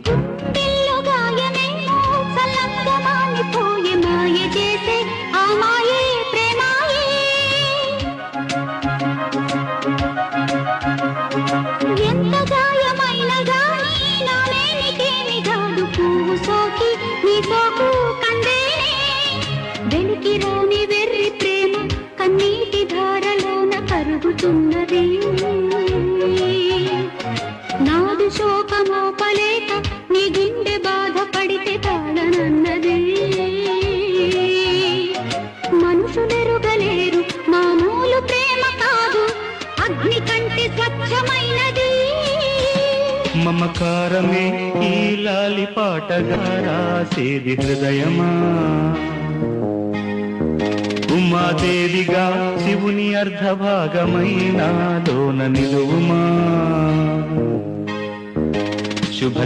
గుండెల్లో గాయమేమో చల్లంగా మానిపోయే మాయ చేసే ఆ మాయే ప్రేమాయే. ఎంత గాయమైన గానీ నా మేనికేమి కాదు పువ్వు సోకి నీ సోకు కందేనే. వెలికి రాని వెర్రి ప్రేమ కన్నీటి ధారలోన కరుగుతున్నది. నాదు శోకమోపలేక నీ గుండె బాధపడితే తాళనన్నది. మనుషులెరుగలేరు మామూలు ప్రేమ కాదు అగ్ని కంటే స్వచ్ఛమైనది. మమకారమే ఈ లాలి పాటగా రాసేది హృదయమా. ఉమాదేవిగా శివుని అర్ధభాగమైన లోన నిలువుమా. శుభ